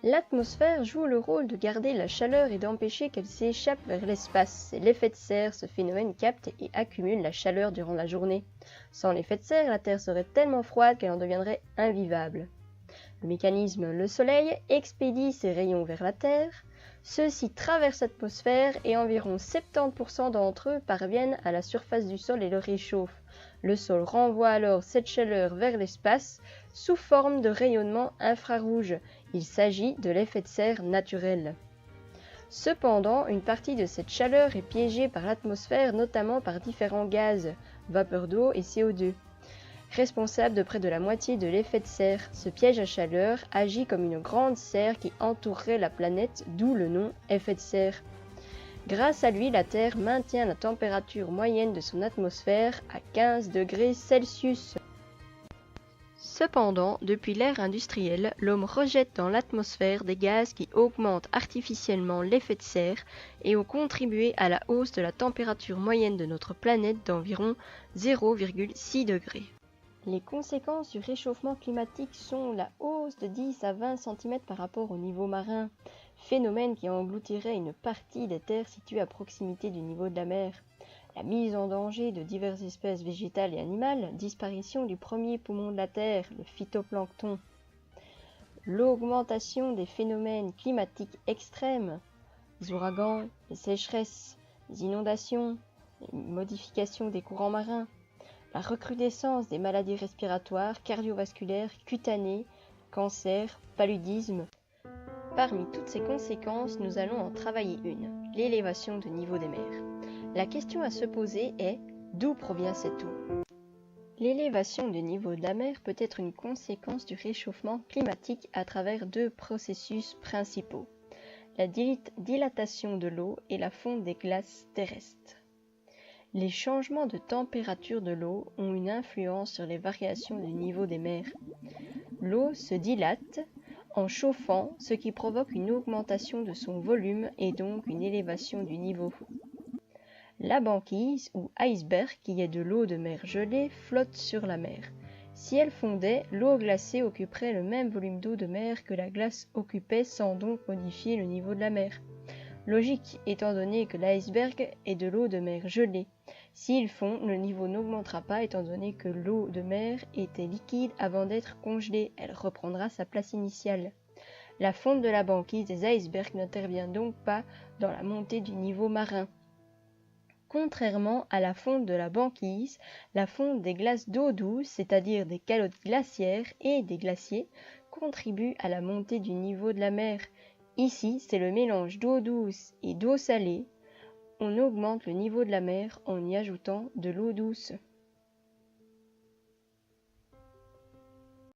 L'atmosphère joue le rôle de garder la chaleur et d'empêcher qu'elle s'échappe vers l'espace. C'est l'effet de serre, ce phénomène capte et accumule la chaleur durant la journée. Sans l'effet de serre, la Terre serait tellement froide qu'elle en deviendrait invivable. Le mécanisme, le Soleil expédie ses rayons vers la Terre. Ceux-ci traversent l'atmosphère et environ 70% d'entre eux parviennent à la surface du sol et le réchauffent. Le sol renvoie alors cette chaleur vers l'espace sous forme de rayonnement infrarouge. Il s'agit de l'effet de serre naturel. Cependant, une partie de cette chaleur est piégée par l'atmosphère, notamment par différents gaz, vapeur d'eau et CO2. Responsable de près de la moitié de l'effet de serre, ce piège à chaleur agit comme une grande serre qui entourerait la planète, d'où le nom effet de serre. Grâce à lui, la Terre maintient la température moyenne de son atmosphère à 15 degrés Celsius. Cependant, depuis l'ère industrielle, l'homme rejette dans l'atmosphère des gaz qui augmentent artificiellement l'effet de serre et ont contribué à la hausse de la température moyenne de notre planète d'environ 0,6 degrés. Les conséquences du réchauffement climatique sont la hausse de 10 à 20 cm par rapport au niveau marin, phénomène qui engloutirait une partie des terres situées à proximité du niveau de la mer. La mise en danger de diverses espèces végétales et animales, disparition du premier poumon de la Terre, le phytoplancton. L'augmentation des phénomènes climatiques extrêmes, les ouragans, les sécheresses, les inondations, les modifications des courants marins. La recrudescence des maladies respiratoires, cardiovasculaires, cutanées, cancers, paludisme. Parmi toutes ces conséquences, nous allons en travailler une, l'élévation du niveau des mers. La question à se poser est, d'où provient cette eau ? L'élévation du niveau de la mer peut être une conséquence du réchauffement climatique à travers deux processus principaux, la dilatation de l'eau et la fonte des glaces terrestres. Les changements de température de l'eau ont une influence sur les variations du niveau des mers. L'eau se dilate en chauffant, ce qui provoque une augmentation de son volume et donc une élévation du niveau. La banquise ou iceberg, qui est de l'eau de mer gelée, flotte sur la mer. Si elle fondait, l'eau glacée occuperait le même volume d'eau de mer que la glace occupait sans donc modifier le niveau de la mer. Logique, étant donné que l'iceberg est de l'eau de mer gelée. S'il fond, le niveau n'augmentera pas étant donné que l'eau de mer était liquide avant d'être congelée. Elle reprendra sa place initiale. La fonte de la banquise des icebergs n'intervient donc pas dans la montée du niveau marin. Contrairement à la fonte de la banquise, la fonte des glaces d'eau douce, c'est-à-dire des calottes glaciaires et des glaciers, contribue à la montée du niveau de la mer. Ici, c'est le mélange d'eau douce et d'eau salée. On augmente le niveau de la mer en y ajoutant de l'eau douce.